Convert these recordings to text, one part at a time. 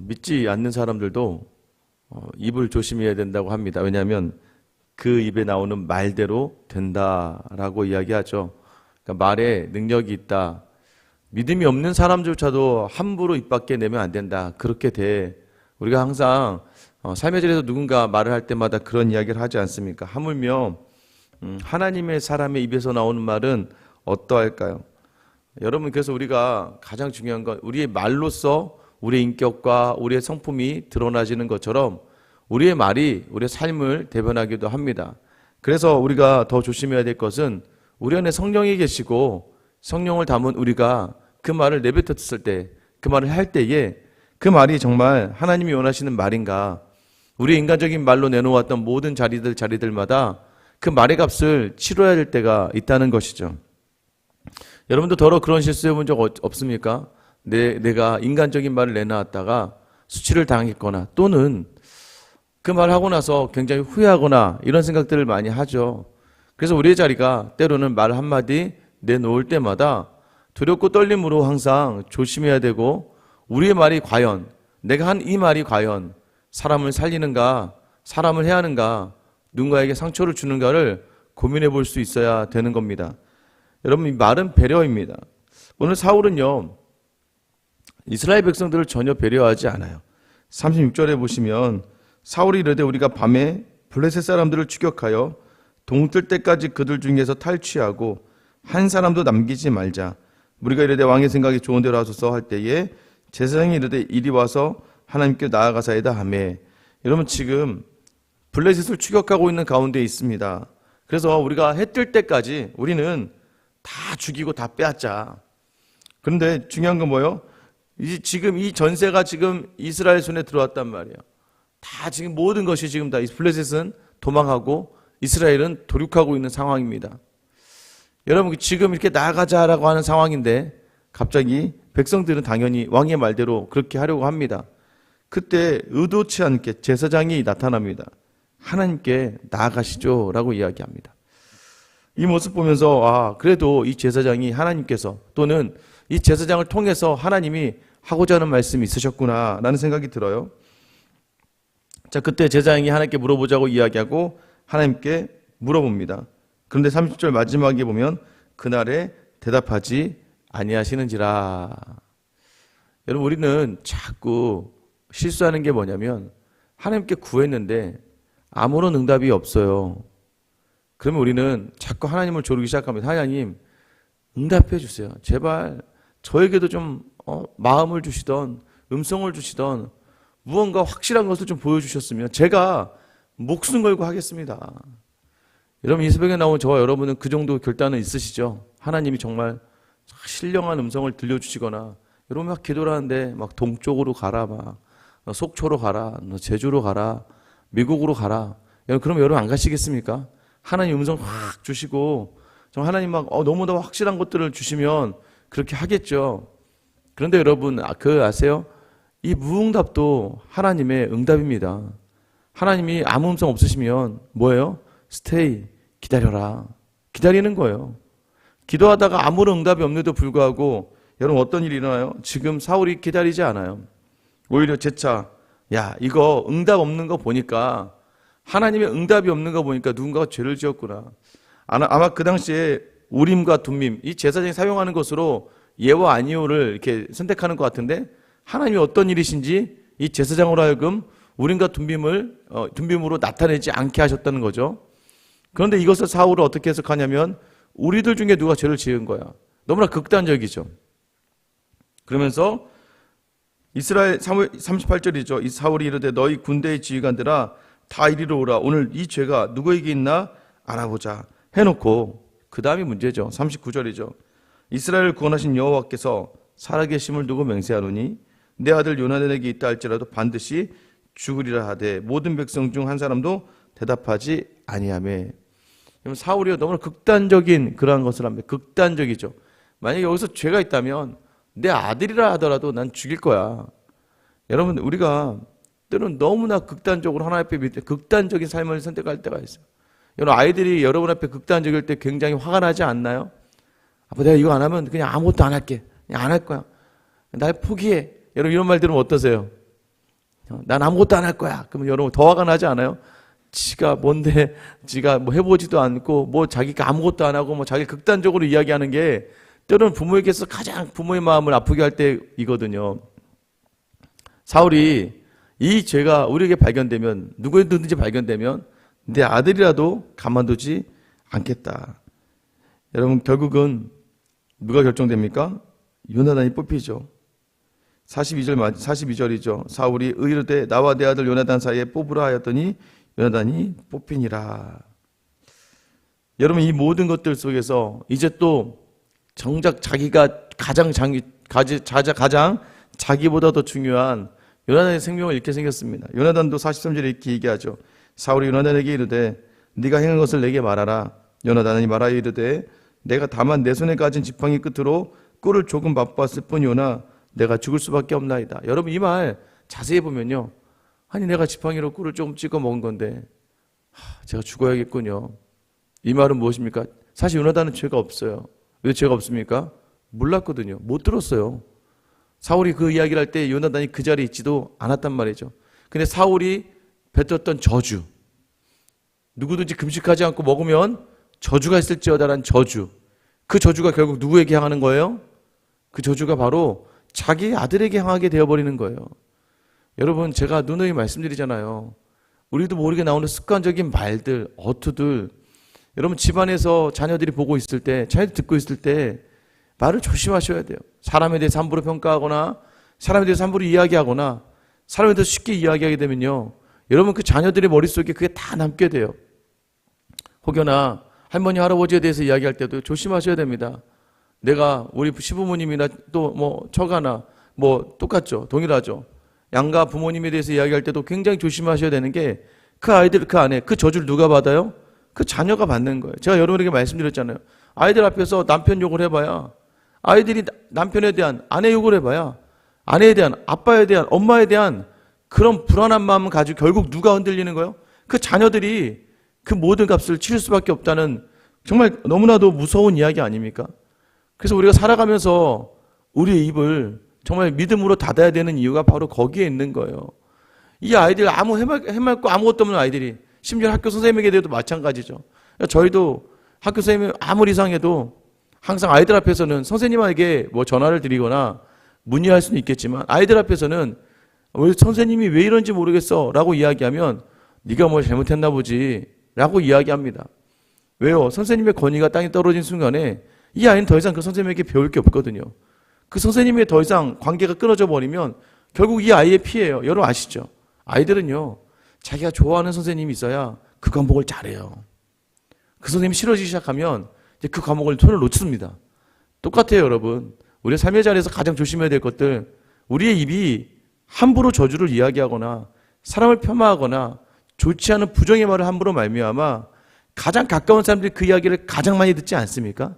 믿지 않는 사람들도 입을 조심해야 된다고 합니다. 왜냐하면 그 입에 나오는 말대로 된다라고 이야기하죠. 그러니까 말에 능력이 있다. 믿음이 없는 사람조차도 함부로 입 밖에 내면 안 된다. 그렇게 돼. 우리가 항상 삶의 자리에서 누군가 말을 할 때마다 그런 이야기를 하지 않습니까? 하물며 하나님의 사람의 입에서 나오는 말은 어떠할까요? 여러분, 그래서 우리가 가장 중요한 건 우리의 말로써 우리의 인격과 우리의 성품이 드러나지는 것처럼 우리의 말이 우리의 삶을 대변하기도 합니다. 그래서 우리가 더 조심해야 될 것은 우리 안에 성령이 계시고 성령을 담은 우리가 그 말을 내뱉었을 때, 그 말을 할 때에 그 말이 정말 하나님이 원하시는 말인가, 우리 인간적인 말로 내놓았던 모든 자리들마다 그 말의 값을 치러야 될 때가 있다는 것이죠. 여러분도 더러 그런 실수해 본 적 없습니까? 내가 인간적인 말을 내놓았다가 수치를 당했거나 또는 그 말을 하고 나서 굉장히 후회하거나 이런 생각들을 많이 하죠. 그래서 우리의 자리가 때로는 말 한마디 내놓을 때마다 두렵고 떨림으로 항상 조심해야 되고, 우리의 말이 과연, 내가 한 이 말이 과연 사람을 살리는가, 사람을 해하는가, 누군가에게 상처를 주는가를 고민해 볼 수 있어야 되는 겁니다. 여러분, 이 말은 배려입니다. 오늘 사울은요, 이스라엘 백성들을 전혀 배려하지 않아요. 36절에 보시면 사울이 이르되 우리가 밤에 블레셋 사람들을 추격하여 동뜰 때까지 그들 중에서 탈취하고 한 사람도 남기지 말자. 우리가 이르되 왕의 생각이 좋은 대로 하소서 할 때에 제사장이 이르되 이리 와서 하나님께 나아가사이다 하며. 여러분, 지금 블레셋을 추격하고 있는 가운데 있습니다. 그래서 우리가 해 뜰 때까지 우리는 다 죽이고 다 빼앗자. 그런데 중요한 건 뭐예요? 지금 이 전세가 지금 이스라엘 손에 들어왔단 말이에요. 다 지금 모든 것이 지금 다 블레셋은 도망하고 이스라엘은 도륙하고 있는 상황입니다. 여러분, 지금 이렇게 나가자라고 하는 상황인데 갑자기 백성들은 당연히 왕의 말대로 그렇게 하려고 합니다. 그때 의도치 않게 제사장이 나타납니다. 하나님께 나아가시죠 라고 이야기합니다. 이 모습 보면서 그래도 이 제사장이 하나님께서 또는 이 제사장을 통해서 하나님이 하고자 하는 말씀이 있으셨구나 라는 생각이 들어요. 자, 그때 제사장이 하나님께 물어보자고 이야기하고 하나님께 물어봅니다. 그런데 30절 마지막에 보면 그날에 대답하지 아니하시는지라. 여러분, 우리는 자꾸 실수하는 게 뭐냐면 하나님께 구했는데 아무런 응답이 없어요. 그러면 우리는 자꾸 하나님을 조르기 시작합니다. 하나님, 응답해 주세요. 제발 저에게도 좀 마음을 주시던, 음성을 주시던, 무언가 확실한 것을 좀 보여주셨으면 제가 목숨 걸고 하겠습니다. 여러분, 이 새벽에 나온 저와 여러분은 그 정도 결단은 있으시죠? 하나님이 정말 신령한 음성을 들려주시거나, 여러분 막 기도를 하는데 막 동쪽으로 가라, 막 속초로 가라, 제주로 가라, 미국으로 가라. 그럼 여러분 안 가시겠습니까? 하나님 음성 확 주시고 하나님 막 너무나 확실한 것들을 주시면 그렇게 하겠죠. 그런데 여러분 아세요? 이 무응답도 하나님의 응답입니다. 하나님이 아무 음성 없으시면 뭐예요? 스테이, 기다려라. 기다리는 거예요. 기도하다가 아무런 응답이 없는데도 불구하고 여러분 어떤 일이 일어나요? 지금 사울이 기다리지 않아요. 오히려 재차, 이거 응답 없는 거 보니까, 하나님의 응답이 없는 거 보니까 누군가가 죄를 지었구나. 아마 그 당시에 우림과 둠밈, 이 제사장이 사용하는 것으로 예와 아니오를 이렇게 선택하는 것 같은데, 하나님이 어떤 일이신지 이 제사장으로 하여금 우림과 둠밈으로 나타내지 않게 하셨다는 거죠. 그런데 이것을 사울은 어떻게 해석하냐면 우리들 중에 누가 죄를 지은 거야. 너무나 극단적이죠. 그러면서 이스라엘 38절이죠. 이 사울이 이르되 너희 군대의 지휘관들아 다 이리로 오라. 오늘 이 죄가 누구에게 있나 알아보자 해놓고 그 다음이 문제죠. 39절이죠. 이스라엘을 구원하신 여호와께서 살아계심을 두고 맹세하노니 내 아들 요나단에게 있다 할지라도 반드시 죽으리라 하되 모든 백성 중 한 사람도 대답하지 아니하며. 사울이 너무나 극단적인 그러한 것을 합니다. 극단적이죠. 만약에 여기서 죄가 있다면 내 아들이라 하더라도 난 죽일 거야. 여러분, 우리가 때로는 너무나 극단적으로 하나님 앞에 믿을 때 극단적인 삶을 선택할 때가 있어요. 여러분, 아이들이 여러분 앞에 극단적일 때 굉장히 화가 나지 않나요? 아빠, 내가 이거 안 하면 그냥 아무것도 안 할게. 그냥 안 할 거야. 날 포기해. 여러분, 이런 말 들으면 어떠세요? 난 아무것도 안 할 거야. 그러면 여러분 더 화가 나지 않아요? 지가 뭔데, 지가 뭐 해보지도 않고, 뭐 자기가 아무것도 안 하고, 뭐 자기 극단적으로 이야기하는 게 때로는 부모에게서 가장 부모의 마음을 아프게 할 때이거든요. 사울이 이 죄가 우리에게 발견되면, 누구든지 발견되면 내 아들이라도 가만두지 않겠다. 여러분 결국은 누가 결정됩니까? 요나단이 뽑히죠. 42절이죠. 사울이 의로되 나와 내 아들 요나단 사이에 뽑으라 하였더니 요나단이 뽑히니라. 여러분 이 모든 것들 속에서 이제 또 정작 자기가 가장 자기보다 더 중요한 요나단의 생명을 잃게 생겼습니다. 요나단도 43절에 이렇게 얘기하죠. 사울이 요나단에게 이르되 네가 행한 것을 내게 말하라. 요나단이 말하여 이르되 내가 다만 내 손에 가진 지팡이 끝으로 꿀을 조금 맛봤을 뿐이오나 내가 죽을 수밖에 없나이다. 여러분 이 말 자세히 보면요. 아니 내가 지팡이로 꿀을 조금 찍어 먹은 건데 제가 죽어야겠군요. 이 말은 무엇입니까? 사실 요나단은 죄가 없어요. 왜 죄가 없습니까? 몰랐거든요. 못 들었어요. 사울이 그 이야기를 할 때 요나단이 그 자리에 있지도 않았단 말이죠. 근데 사울이 뱉었던 저주, 누구든지 금식하지 않고 먹으면 저주가 있을지어다라는 저주, 그 저주가 결국 누구에게 향하는 거예요? 그 저주가 바로 자기 아들에게 향하게 되어버리는 거예요. 여러분 제가 누누이 말씀드리잖아요. 우리도 모르게 나오는 습관적인 말들, 어투들, 여러분 집안에서 자녀들이 보고 있을 때, 자녀들 듣고 있을 때 말을 조심하셔야 돼요. 사람에 대해서 함부로 평가하거나 사람에 대해서 함부로 이야기하거나 사람에 대해서 쉽게 이야기하게 되면요, 여러분 그 자녀들의 머릿속에 그게 다 남게 돼요. 혹여나 할머니 할아버지에 대해서 이야기할 때도 조심하셔야 됩니다. 내가 우리 시부모님이나 또 뭐 처가나 뭐 똑같죠. 동일하죠. 양가 부모님에 대해서 이야기할 때도 굉장히 조심하셔야 되는 게 그 아이들 그 안에 그 저주를 누가 받아요? 그 자녀가 받는 거예요. 제가 여러분에게 말씀드렸잖아요. 아이들 앞에서 남편 욕을 해봐야, 아이들이 남편에 대한 아내 욕을 해봐야 아내에 대한, 아빠에 대한, 엄마에 대한 그런 불안한 마음을 가지고 결국 누가 흔들리는 거예요? 그 자녀들이 그 모든 값을 치를 수밖에 없다는 정말 너무나도 무서운 이야기 아닙니까? 그래서 우리가 살아가면서 우리의 입을 정말 믿음으로 닫아야 되는 이유가 바로 거기에 있는 거예요. 이 아이들 아무 해맑고 아무것도 없는 아이들이, 심지어 학교 선생님에게 대해도 마찬가지죠. 저희도 학교 선생님이 아무리 이상해도 항상 아이들 앞에서는 선생님에게 뭐 전화를 드리거나 문의할 수는 있겠지만 아이들 앞에서는 왜 선생님이 왜 이런지 모르겠어 라고 이야기하면 네가 뭘 잘못했나 보지 라고 이야기합니다. 왜요? 선생님의 권위가 땅에 떨어진 순간에 이 아이는 더 이상 그 선생님에게 배울 게 없거든요. 그 선생님의 더 이상 관계가 끊어져 버리면 결국 이 아이의 피해예요. 여러분 아시죠? 아이들은요, 자기가 좋아하는 선생님이 있어야 그 과목을 잘해요. 그 선생님이 싫어지기 시작하면 이제 그 과목을 손을 놓습니다. 똑같아요, 여러분. 우리 삶의 자리에서 가장 조심해야 될 것들, 우리의 입이 함부로 저주를 이야기하거나 사람을 폄하하거나 좋지 않은 부정의 말을 함부로 말미암아 가장 가까운 사람들이 그 이야기를 가장 많이 듣지 않습니까?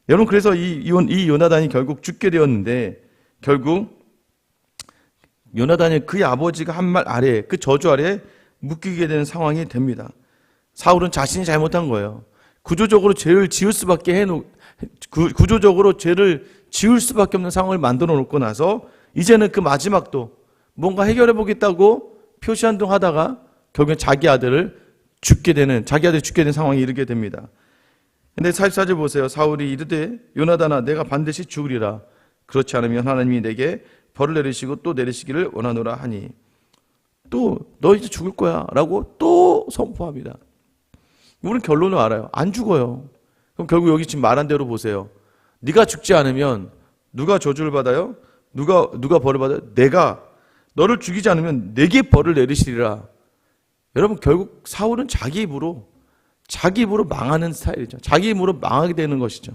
여러분 그래서 이 요나단이 결국 죽게 되었는데, 결국 요나단이 그의 아버지가 한 말 아래, 그 저주 아래 묶이게 되는 상황이 됩니다. 사울은 자신이 잘못한 거예요. 구조적으로 죄를 지을 수밖에 없는 상황을 만들어 놓고 나서 이제는 그 마지막도 뭔가 해결해 보겠다고 표시한동 하다가 결국엔 자기 아들이 죽게 되는 상황에 이르게 됩니다. 근데 44절 보세요. 사울이 이르되 요나단아 내가 반드시 죽으리라. 그렇지 않으면 하나님이 내게 벌을 내리시고 또 내리시기를 원하노라 하니, 또 너 이제 죽을 거야 라고 또 선포합니다. 우리는 결론을 알아요. 안 죽어요. 그럼 결국 여기 지금 말한 대로 보세요. 네가 죽지 않으면 누가 저주를 받아요? 누가 벌을 받아요? 내가 너를 죽이지 않으면 내게 벌을 내리시리라. 여러분 결국 사울은 자기 입으로 망하는 스타일이죠. 자기 입으로 망하게 되는 것이죠.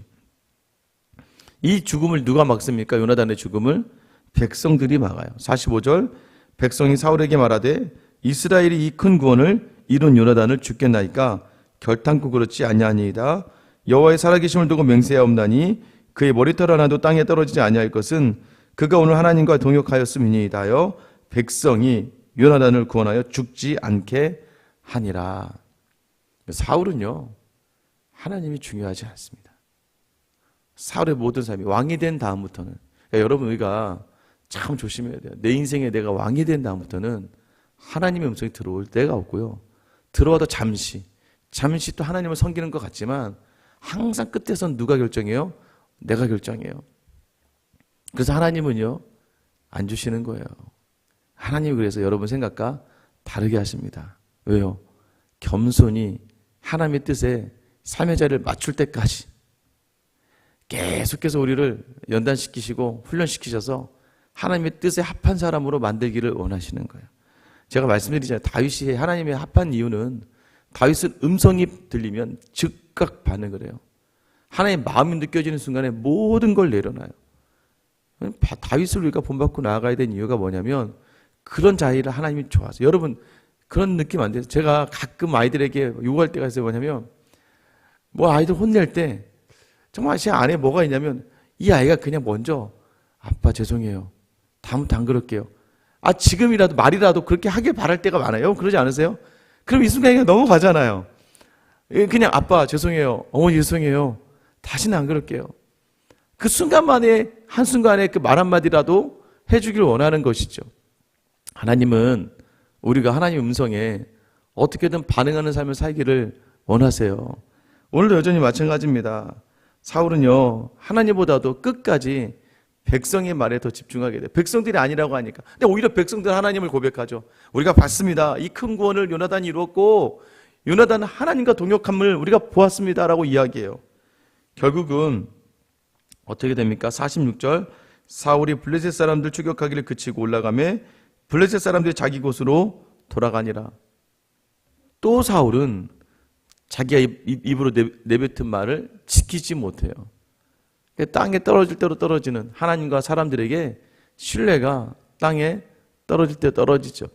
이 죽음을 누가 막습니까? 요나단의 죽음을 백성들이 막아요. 45절 백성이 사울에게 말하되 이스라엘이 이 큰 구원을 이룬 요나단을 죽겠나이까 결탄코 그렇지 아니하니이다. 여호와의 살아계심을 두고 맹세하옵나니 그의 머리털 하나도 땅에 떨어지지 아니할 것은 그가 오늘 하나님과 동역하였음이니이다여 백성이 요나단을 구원하여 죽지 않게 하니라. 사울은요, 하나님이 중요하지 않습니다. 사울의 모든 삶이 왕이 된 다음부터는, 그러니까 여러분 우리가 참 조심해야 돼요. 내 인생에 내가 왕이 된 다음부터는 하나님의 음성이 들어올 때가 없고요. 들어와도 잠시 또 하나님을 섬기는 것 같지만 항상 끝에선 누가 결정해요? 내가 결정해요. 그래서 하나님은요, 안 주시는 거예요. 하나님이 그래서 여러분 생각과 다르게 하십니다. 왜요? 겸손히 하나님의 뜻에 삶의 자리를 맞출 때까지 계속해서 우리를 연단시키시고 훈련시키셔서 하나님의 뜻에 합한 사람으로 만들기를 원하시는 거예요. 제가 말씀드리잖아요. 다윗이 하나님의 합한 이유는 다윗은 음성이 들리면 즉각 반응을 해요. 하나님의 마음이 느껴지는 순간에 모든 걸 내려놔요. 다윗을 우리가 본받고 나아가야 되는 이유가 뭐냐면 그런 자리를 하나님이 좋아하세요. 여러분 그런 느낌 안 돼요? 제가 가끔 아이들에게 요구할 때가 있어요. 뭐냐면 뭐 아이들 혼낼 때 정말 제 안에 뭐가 있냐면 이 아이가 그냥 먼저 아빠 죄송해요. 다음부터 안 그럴게요. 지금이라도 말이라도 그렇게 하길 바랄 때가 많아요. 그러지 않으세요? 그럼 이 순간에 넘어가잖아요. 그냥 아빠 죄송해요. 어머니 죄송해요. 다시는 안 그럴게요. 그 순간만에 한순간에 그 말 한마디라도 해주길 원하는 것이죠. 하나님은 우리가 하나님의 음성에 어떻게든 반응하는 삶을 살기를 원하세요. 오늘도 여전히 마찬가지입니다. 사울은요, 하나님보다도 끝까지 백성의 말에 더 집중하게 돼요. 백성들이 아니라고 하니까. 근데 오히려 백성들 하나님을 고백하죠. 우리가 봤습니다. 이 큰 구원을 요나단이 이루었고 요나단은 하나님과 동역함을 우리가 보았습니다라고 이야기해요. 결국은 어떻게 됩니까? 46절 사울이 블레셋 사람들 추격하기를 그치고 올라가매 블레셋 사람들이 자기 곳으로 돌아가니라. 또 사울은 자기가 입으로 내뱉은 말을 지키지 못해요. 땅에 떨어질 대로 떨어지는 하나님과 사람들에게 신뢰가 땅에 떨어질 때 떨어지죠.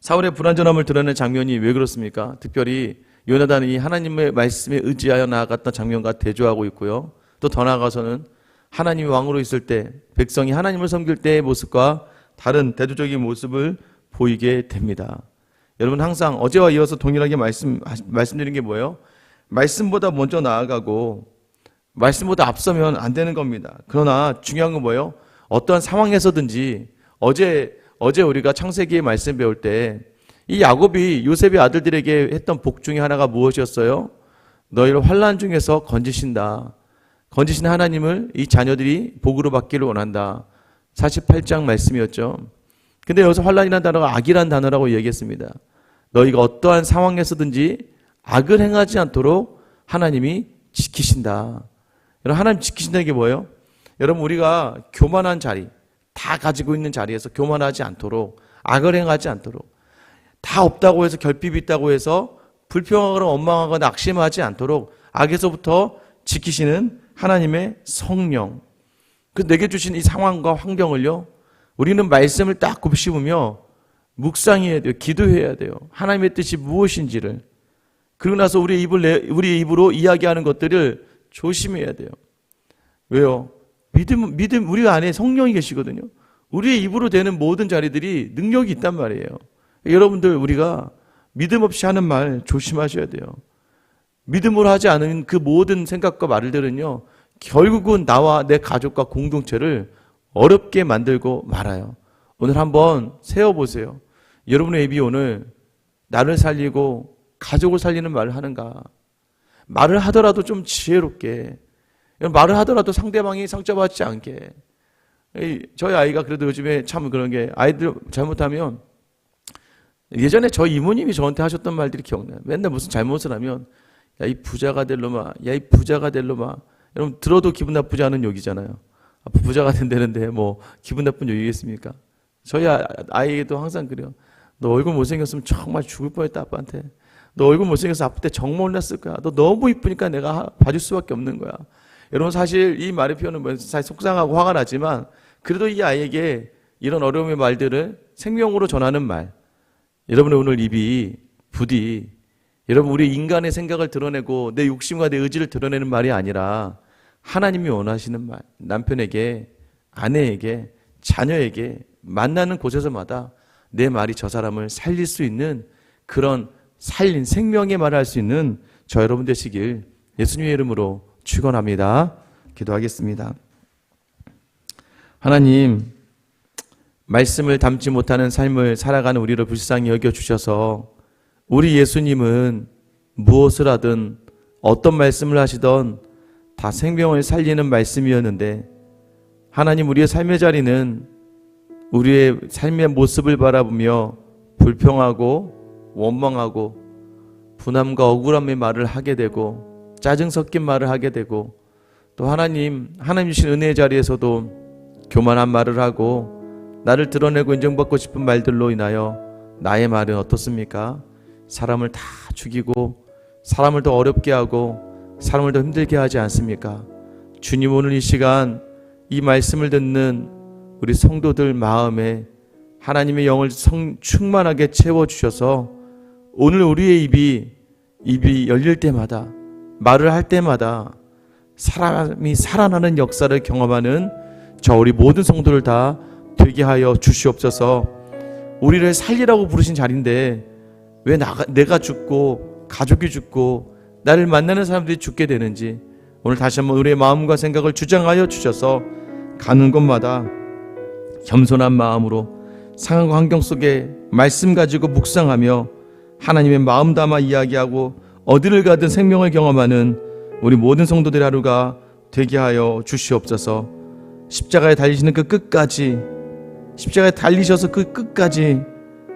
사울의 불완전함을 드러낸 장면이 왜 그렇습니까? 특별히 요나단이 하나님의 말씀에 의지하여 나아갔던 장면과 대조하고 있고요. 또 더 나아가서는 하나님이 왕으로 있을 때 백성이 하나님을 섬길 때의 모습과 다른 대조적인 모습을 보이게 됩니다. 여러분 항상 어제와 이어서 동일하게 말씀드린 게 뭐예요? 말씀보다 먼저 나아가고 말씀보다 앞서면 안 되는 겁니다. 그러나 중요한 건 뭐예요? 어떠한 상황에서든지 어제 우리가 창세기의 말씀 배울 때 이 야곱이 요셉의 아들들에게 했던 복 중에 하나가 무엇이었어요? 너희를 환난 중에서 건지신다. 건지신 하나님을 이 자녀들이 복으로 받기를 원한다. 48장 말씀이었죠. 근데 여기서 환난이라는 단어가 악이라는 단어라고 얘기했습니다. 너희가 어떠한 상황에서든지 악을 행하지 않도록 하나님이 지키신다. 여러분 하나님 지키신다는 게 뭐예요? 여러분 우리가 교만한 자리, 다 가지고 있는 자리에서 교만하지 않도록, 악을 행하지 않도록, 다 없다고 해서 결핍이 있다고 해서 불평하거나 원망하거나 낙심하지 않도록 악에서부터 지키시는 하나님의 성령. 그 내게 주신 이 상황과 환경을요, 우리는 말씀을 딱 곱씹으며 묵상해야 돼요. 기도해야 돼요. 하나님의 뜻이 무엇인지를. 그러고 나서 우리의 입으로 이야기하는 것들을 조심해야 돼요. 왜요? 믿음, 우리 안에 성령이 계시거든요. 우리의 입으로 되는 모든 자리들이 능력이 있단 말이에요. 여러분들, 우리가 믿음 없이 하는 말 조심하셔야 돼요. 믿음으로 하지 않은 그 모든 생각과 말들은요, 결국은 나와 내 가족과 공동체를 어렵게 만들고 말아요. 오늘 한번 세워보세요. 여러분의 입이 오늘 나를 살리고 가족을 살리는 말을 하는가? 말을 하더라도 좀 지혜롭게, 말을 하더라도 상대방이 상처받지 않게. 저희 아이가 그래도 요즘에 참 그런 게, 아이들 잘못하면, 예전에 저희 이모님이 저한테 하셨던 말들이 기억나요. 맨날 무슨 잘못을 하면 야, 이 부자가 될 놈아, 야, 이 부자가 될 놈아. 여러분 들어도 기분 나쁘지 않은 욕이잖아요. 부자가 된다는데 뭐 기분 나쁜 욕이겠습니까? 저희 아이도 항상 그래요. 너 얼굴 못생겼으면 정말 죽을 뻔했다 아빠한테. 너 얼굴 못생겨서 아플 때 정말 혼났을 거야. 너 너무 이쁘니까 내가 봐줄 수밖에 없는 거야. 여러분 사실 이 말의 표현은 뭐 사실 속상하고 화가 나지만 그래도 이 아이에게 이런 어려움의 말들을 생명으로 전하는 말. 여러분의 오늘 입이 부디 여러분 우리 인간의 생각을 드러내고 내 욕심과 내 의지를 드러내는 말이 아니라 하나님이 원하시는 말, 남편에게, 아내에게, 자녀에게 만나는 곳에서마다 내 말이 저 사람을 살릴 수 있는 그런 살린 생명의 말을 할 수 있는 저 여러분 되시길 예수님의 이름으로 축원합니다. 기도하겠습니다. 하나님, 말씀을 담지 못하는 삶을 살아가는 우리를 불쌍히 여겨주셔서 우리 예수님은 무엇을 하든 어떤 말씀을 하시던 다 생명을 살리는 말씀이었는데, 하나님, 우리의 삶의 자리는 우리의 삶의 모습을 바라보며 불평하고 원망하고 분함과 억울함의 말을 하게 되고 짜증 섞인 말을 하게 되고, 또 하나님 주신 은혜의 자리에서도 교만한 말을 하고 나를 드러내고 인정받고 싶은 말들로 인하여 나의 말은 어떻습니까? 사람을 다 죽이고 사람을 더 어렵게 하고 사람을 더 힘들게 하지 않습니까? 주님, 오늘 이 시간 이 말씀을 듣는 우리 성도들 마음에 하나님의 영을 충만하게 채워주셔서 오늘 우리의 입이 열릴 때마다, 말을 할 때마다 사람이 살아나는 역사를 경험하는 저 우리 모든 성도를 다 되게 하여 주시옵소서. 우리를 살리라고 부르신 자리인데 왜 내가 죽고 가족이 죽고 나를 만나는 사람들이 죽게 되는지 오늘 다시 한번 우리의 마음과 생각을 주장하여 주셔서 가는 곳마다 겸손한 마음으로 상황과 환경 속에 말씀 가지고 묵상하며 하나님의 마음 담아 이야기하고 어디를 가든 생명을 경험하는 우리 모든 성도들의 하루가 되게 하여 주시옵소서. 십자가에 달리시는 그 끝까지, 십자가에 달리셔서 그 끝까지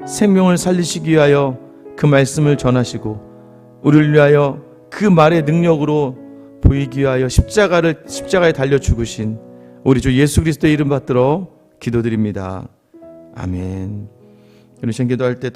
생명을 살리시기 위하여 그 말씀을 전하시고 우리를 위하여 그 말의 능력으로 보이기 위하여 십자가에 달려 죽으신 우리 주 예수 그리스도의 이름 받들어 기도드립니다. 아멘. 그러신 기도할 때